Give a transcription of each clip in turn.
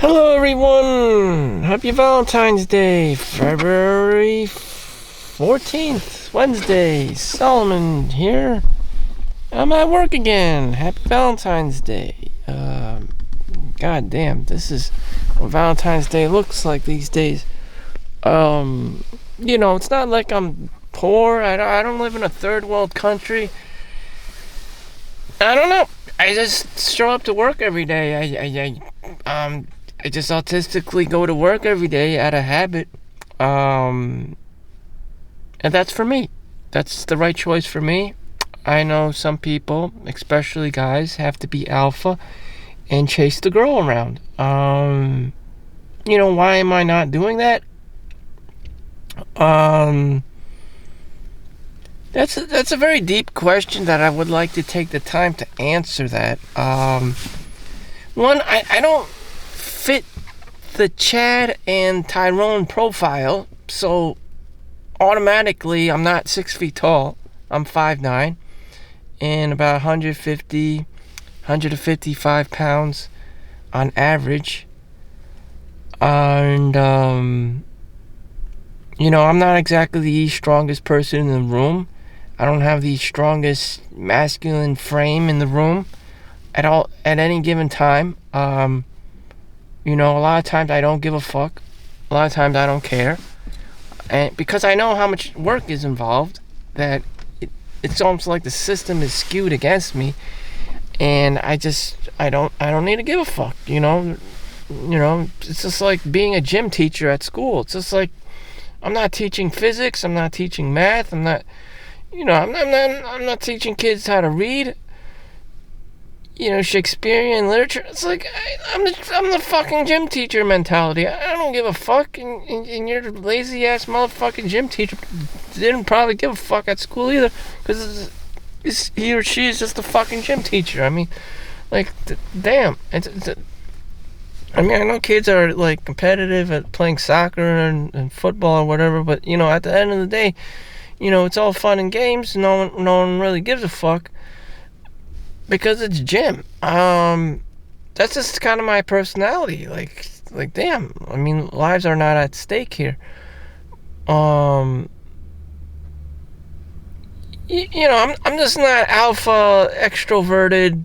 Hello everyone! Happy Valentine's Day, February 14th, Wednesday. Solomon here. I'm at work again. Happy Valentine's Day. God damn, this is what Valentine's Day looks like these days. It's not like I'm poor. I don't live in a third world country. I don't know. I just show up to work every day. I just autistically go to work every day out of habit. And that's for me. That's the right choice for me. I know some people, especially guys, have to be alpha and chase the girl around. Why am I not doing that? That's a very deep question that I would like to take the time to answer that. One, I don't fit the Chad and Tyrone profile, so automatically I'm not 6 feet tall. I'm 5'9" and about 155 pounds on average. And I'm not exactly the strongest person in the room. I don't have the strongest masculine frame in the room at any given time. A lot of times I don't give a fuck. A lot of times I don't care. And because I know how much work is involved, that it's almost like the system is skewed against me, and I don't need to give a fuck. It's just like being a gym teacher at school. It's just like I'm not teaching physics, I'm not teaching math, I'm not teaching kids how to read, Shakespearean literature. It's like I'm the fucking gym teacher mentality. I don't give a fuck, and your lazy ass motherfucking gym teacher didn't probably give a fuck at school either, because he or she is just a fucking gym teacher. I mean, damn. I know kids are like competitive at playing soccer and football or whatever, but at the end of the day, it's all fun and games. No one really gives a fuck, because it's gym. That's just kind of my personality. Like damn. I mean, lives are not at stake here. I'm just not alpha, extroverted,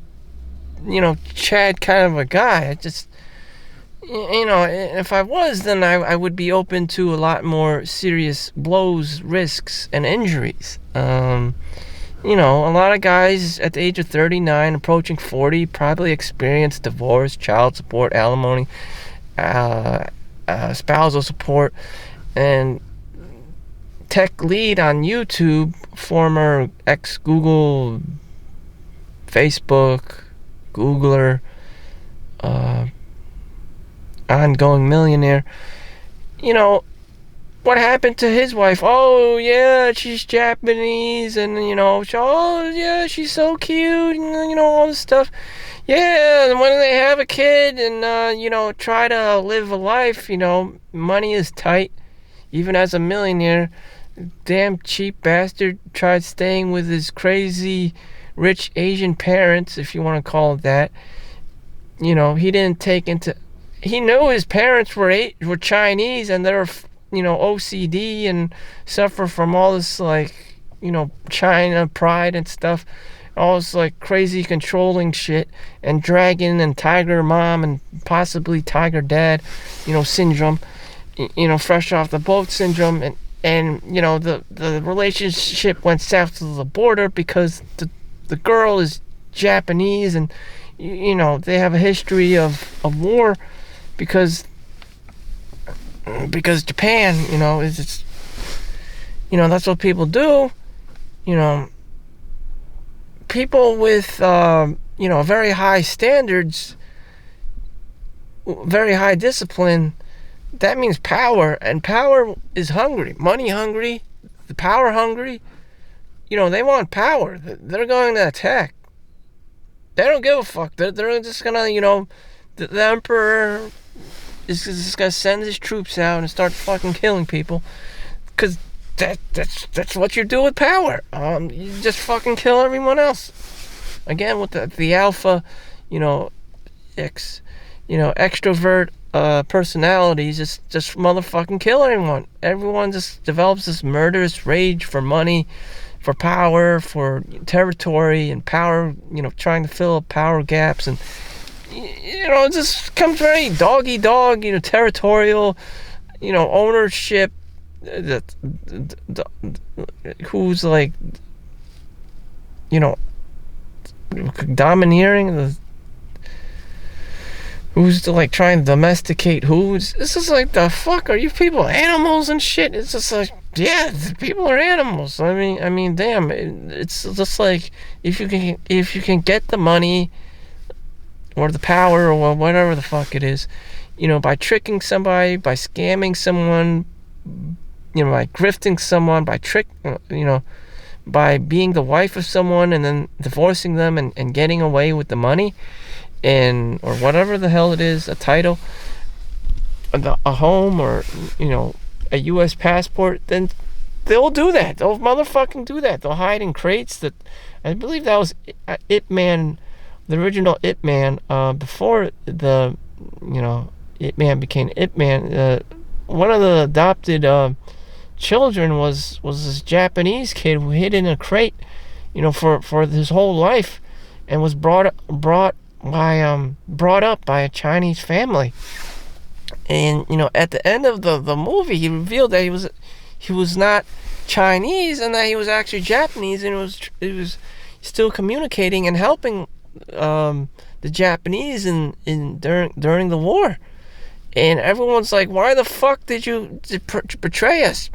Chad kind of a guy. I just, if I was, then I would be open to a lot more serious blows, risks, and injuries. A lot of guys at the age of 39, approaching 40, probably experience divorce, child support, alimony, spousal support, and tech lead on YouTube, former ex-Google, Facebook, Googler, ongoing millionaire. What happened to his wife? Oh yeah, she's Japanese, and oh yeah, she's so cute, and all this stuff. Yeah, and when they have a kid and try to live a life, money is tight. Even as a millionaire, damn cheap bastard tried staying with his crazy rich Asian parents, if you want to call it that. He didn't take into. He knew his parents were Chinese, and they're OCD and suffer from all this China pride and stuff, all this crazy controlling shit, and dragon and tiger mom and possibly tiger dad, syndrome, fresh off the boat syndrome, and the relationship went south of the border because the girl is Japanese, and they have a history of war because Japan, is that's what people do. People with very high standards, very high discipline, that means power, and power is hungry, money hungry, the power hungry. They want power. They're going to attack. They don't give a fuck. They're just gonna, the emperor is just gonna send his troops out and start fucking killing people, because that's what you do with power. You just fucking kill everyone else. Again, with the alpha, extrovert personalities just motherfucking kill everyone. Everyone just develops this murderous rage for money, for power, for territory and power, trying to fill up power gaps. And it just comes very dog eat dog, territorial, ownership, who's like, domineering, who's like trying to domesticate who's. This is like, the fuck are you people, animals and shit? It's just like, yeah, people are animals. I mean, damn. It's just like, if you can get the money or the power or whatever the fuck it is, by tricking somebody, by scamming someone, by grifting someone, by being the wife of someone and then divorcing them and getting away with the money, or whatever the hell it is, a title, a home, or a U.S. passport, then they'll do that. They'll motherfucking do that. They'll hide in crates. That, I believe that was Ip Man, the original Ip Man, before the Ip Man became Ip Man. One of the adopted children was this Japanese kid who hid in a crate, for his whole life, and was brought up by a Chinese family. And at the end of the movie, he revealed that he was not Chinese, and that he was actually Japanese, and it was still communicating and helping the Japanese during the war. And everyone's like, why the fuck did you betray us?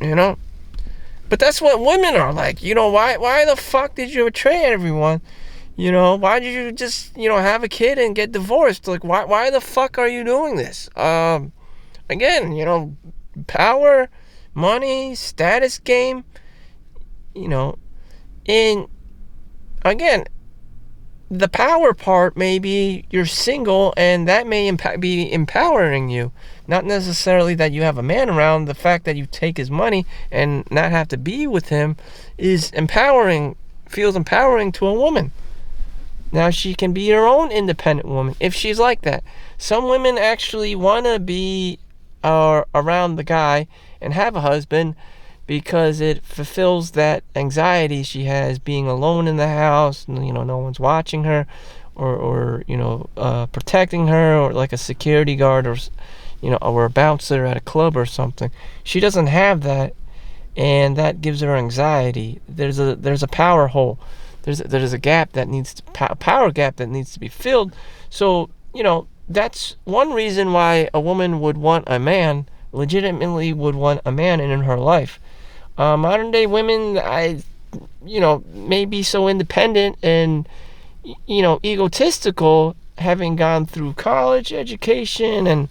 But that's what women are like. Why the fuck did you betray everyone? Why did you just, have a kid and get divorced? Like, why the fuck are you doing this? Again, power, money, status game, and again, the power part, maybe you're single and that may be empowering you. Not necessarily that you have a man around. The fact that you take his money and not have to be with him is empowering, feels empowering to a woman. Now she can be her own independent woman if she's like that. Some women actually want to be around the guy and have a husband because it fulfills that anxiety she has being alone in the house, and no one's watching her or protecting her, or like a security guard, or a bouncer at a club or something. She doesn't have that, and that gives her anxiety. There's a power hole. There's a gap that needs to power gap that needs to be filled. So that's one reason why a woman would want a man, legitimately would want a man in her life. Modern day women, may be so independent and egotistical, having gone through college education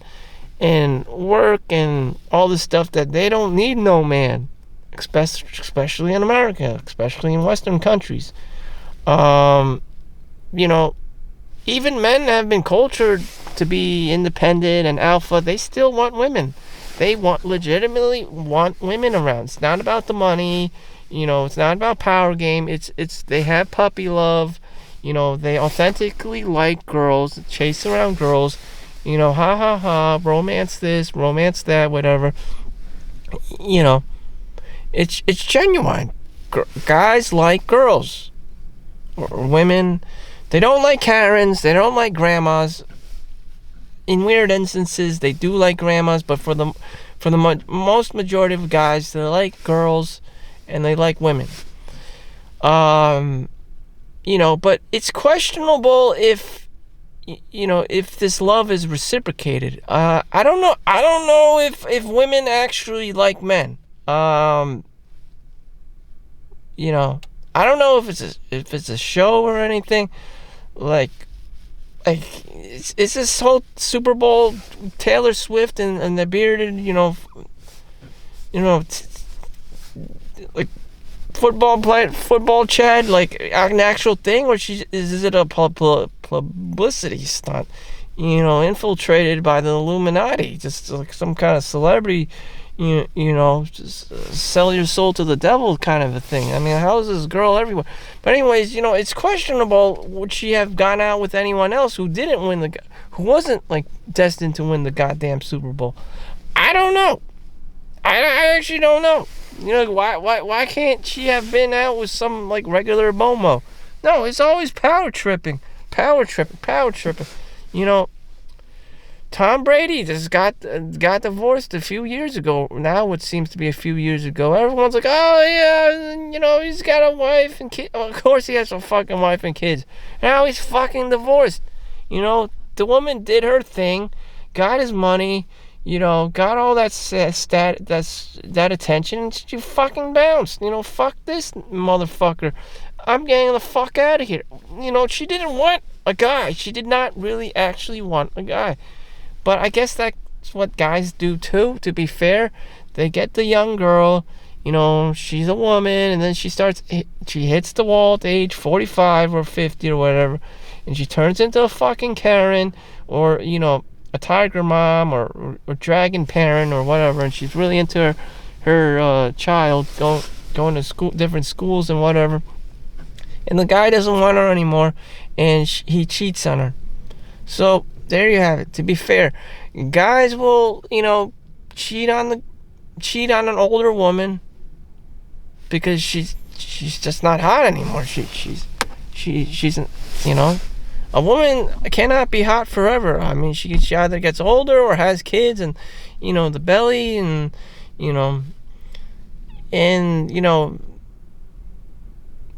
and work and all this stuff, that they don't need no man, especially in America, especially in Western countries. Even men have been cultured to be independent and alpha. They still want women. They legitimately want women around. It's not about the money. It's not about power game. It's they have puppy love. They authentically like girls, chase around girls. Ha ha ha, romance this, romance that, whatever. It's genuine. Guys like girls. Or women, they don't like Karens, they don't like grandmas. In weird instances, they do like grandmas, but for the most majority of guys, they like girls and they like women. But it's questionable if this love is reciprocated. I don't know if women actually like men. I don't know if it's a show or anything. Like it's this whole Super Bowl, Taylor Swift and the bearded, like football Chad, like an actual thing, or is it a publicity stunt? Infiltrated by the Illuminati, just like some kind of celebrity, just sell your soul to the devil kind of a thing. I mean, how is this girl everywhere? But anyways, it's questionable would she have gone out with anyone else who didn't win who wasn't like destined to win the goddamn Super Bowl. I don't know. I actually don't know. Why can't she have been out with some like regular Momo? No, it's always power tripping. Tom Brady just got divorced a few years ago. Now it seems to be a few years ago. Everyone's like, oh yeah, he's got a wife and kid. Well, of course he has a fucking wife and kids. Now he's fucking divorced. The woman did her thing, got his money, got all that that attention, and she fucking bounced. Fuck this motherfucker. I'm getting the fuck out of here. She didn't want a guy. She did not really actually want a guy. But I guess that's what guys do too, to be fair. They get the young girl, she's a woman, and then she hits the wall at age 45 or 50 or whatever, and she turns into a fucking Karen or, a tiger mom or dragon parent or whatever, and she's really into her child going to school, different schools and whatever. And the guy doesn't want her anymore, and he cheats on her. So there you have it. To be fair, guys will, cheat on an older woman because she's just not hot anymore. She's a woman cannot be hot forever. I mean, she either gets older or has kids, and the belly, and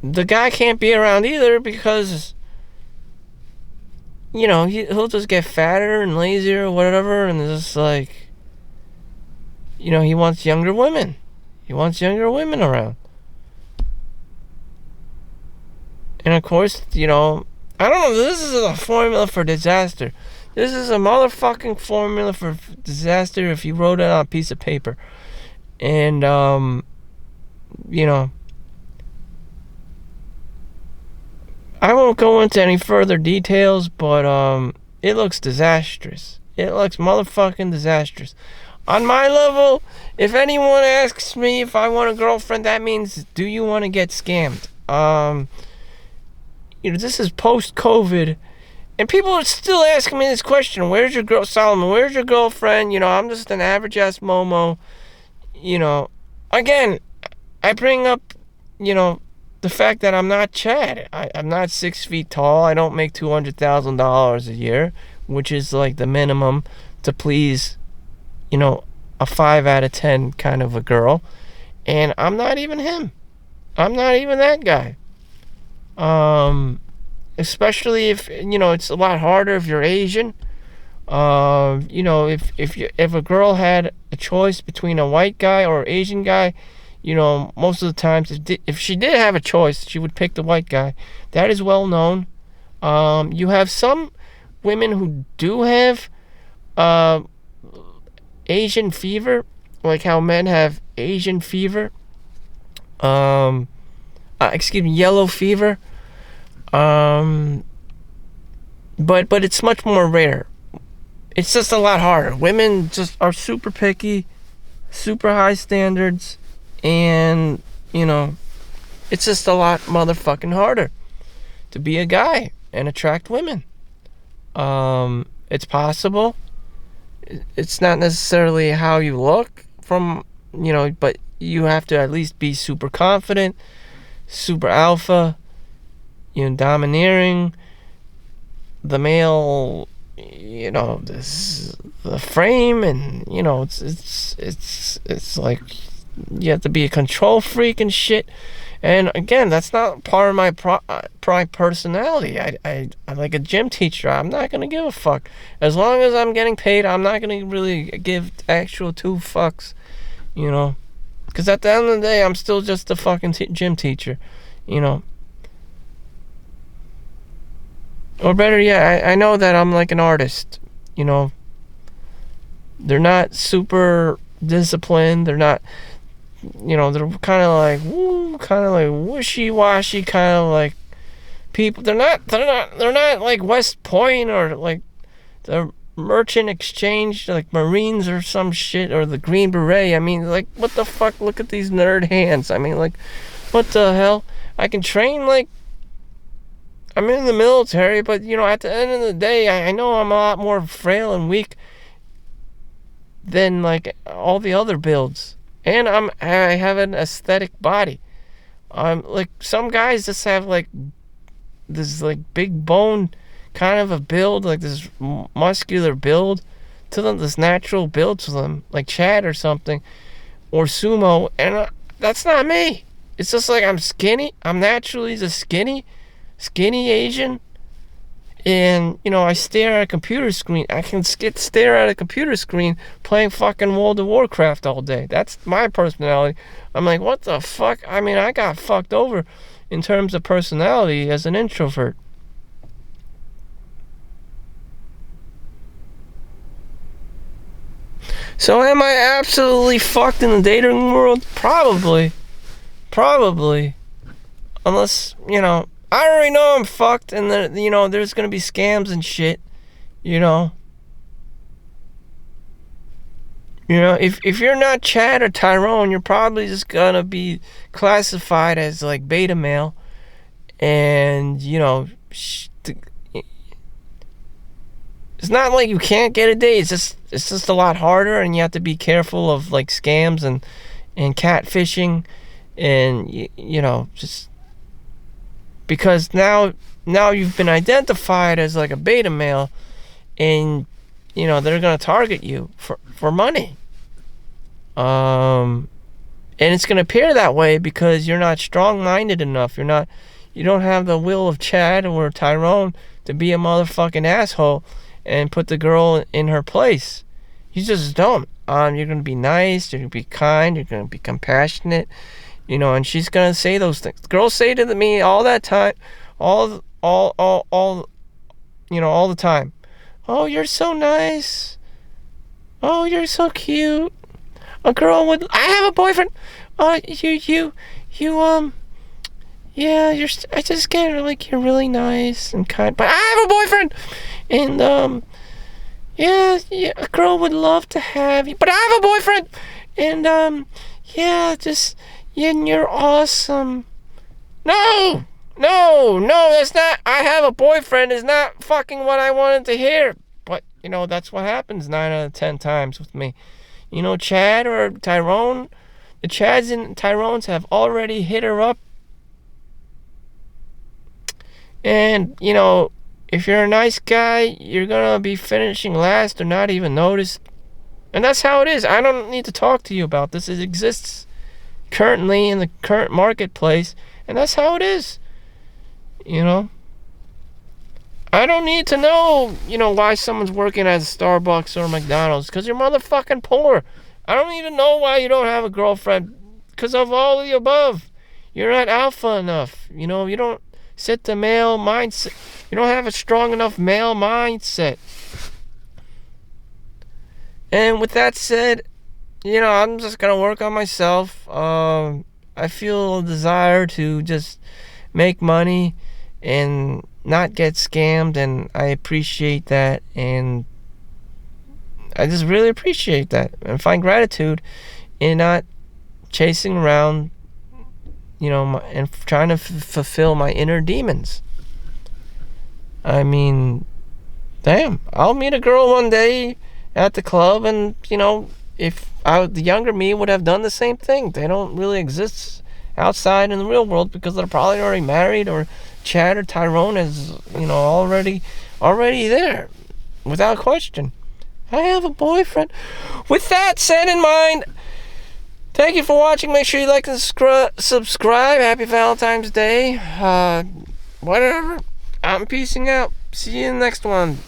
the guy can't be around either because he'll just get fatter and lazier or whatever, and it's just like, he wants younger women. He wants younger women around. And of course, I don't know, this is a formula for disaster. This is a motherfucking formula for disaster if you wrote it on a piece of paper. And, I won't go into any further details, but it looks disastrous. It looks motherfucking disastrous. On my level, if anyone asks me if I want a girlfriend, that means, do you want to get scammed? This is post-COVID, and people are still asking me this question. Where's your girl, Solomon? Where's your girlfriend? I'm just an average-ass Momo. Again, I bring up, the fact that I'm not Chad. I'm not 6 feet tall. I don't make $200,000 a year, which is like the minimum to please, a 5 out of 10 kind of a girl. And I'm not even him. I'm not even that guy. Especially if, it's a lot harder if you're Asian. If a girl had a choice between a white guy or Asian guy, most of the times, if she did have a choice, she would pick the white guy. That is well known. You have some women who do have Asian fever, like how men have Asian fever. Yellow fever. But it's much more rare. It's just a lot harder. Women just are super picky, super high standards. And, it's just a lot motherfucking harder to be a guy and attract women. It's possible. It's not necessarily how you look but you have to at least be super confident, super alpha, domineering. The male, the frame, and, it's like, you have to be a control freak and shit. And again, that's not part of my personality. I'm like a gym teacher. I'm not gonna give a fuck. As long as I'm getting paid, I'm not gonna really give actual two fucks. Because at the end of the day, I'm still just a fucking gym teacher. Or better yet, I know that I'm like an artist. They're not super disciplined. They're not. They're kind of like wishy-washy, kind of like people. They're not like West Point, or like they're merchant exchange, like Marines or some shit, or the Green Beret. I mean, like, what the fuck? Look at these nerd hands. I mean, like, what the hell? I can train like I'm in the military, but, you know, at the end of the day, I know I'm a lot more frail and weak than, like, all the other builds. And I have an aesthetic body. Like, some guys just have, like, this, like, big bone kind of a build, like this muscular build to them, this natural build to them, like Chad or something, or Sumo, and that's not me. It's just like I'm skinny. I'm naturally just skinny Asian, and, you know, I stare at a computer screen. I can stare at a computer screen playing fucking World of Warcraft all day. That's my personality. I'm like, what the fuck? I mean, I got fucked over in terms of personality as an introvert. So am I absolutely fucked in the dating world? Probably. Unless, you know, I already know I'm fucked, and then, you know, there's gonna be scams and shit, you know. You know, if you're not Chad or Tyrone, you're probably just gonna be classified as, like, beta male, and, you know, it's not like you can't get a date. It's just a lot harder, and you have to be careful of, like, scams and catfishing, and, you know, just because now you've been identified as, like, a beta male, and, you know, they're gonna target you for money. And it's gonna appear that way because you're not strong-minded enough. You don't have the will of Chad or Tyrone to be a motherfucking asshole and put the girl in her place. You just don't. You're gonna be nice. You're gonna be kind. You're gonna be compassionate. You know, and she's gonna say those things. Girls say to me all that time, all, you know, all the time. Oh, you're so nice. Oh, you're so cute. A girl would. I have a boyfriend. Oh, yeah, I just get like you're really nice and kind. But I have a boyfriend, and yeah, a girl would love to have you. But I have a boyfriend, and yeah, and you're awesome. No, that's not. I have a boyfriend is not fucking what I wanted to hear. But, you know, that's what happens 9 out of 10 times with me. You know, Chad or Tyrone, the Chads and Tyrones have already hit her up. And, you know, if you're a nice guy, you're gonna be finishing last or not even noticed. And that's how it is. I don't need to talk to you about this. It exists currently in the current marketplace, and that's how it is. You know, I don't need to know, you know, why someone's working at Starbucks or McDonald's, because you're motherfucking poor. I don't need to know why you don't have a girlfriend, because of all of the above. You're not alpha enough. You know, you don't set the male mindset. You don't have a strong enough male mindset. And with that said, you know, I'm just gonna work on myself. I feel a desire to just make money and not get scammed, and I appreciate that, and I just really appreciate that, and find gratitude in not chasing around, you know, and trying to fulfill my inner demons. I mean, damn, I'll meet a girl one day at the club, and, you know, if the younger me would have done the same thing. They don't really exist outside in the real world because they're probably already married, or Chad or Tyrone is, you know, already there, without question. I have a boyfriend. With that said in mind, thank you for watching. Make sure you like and subscribe. Happy Valentine's Day. Whatever. I'm peacing out. See you in the next one.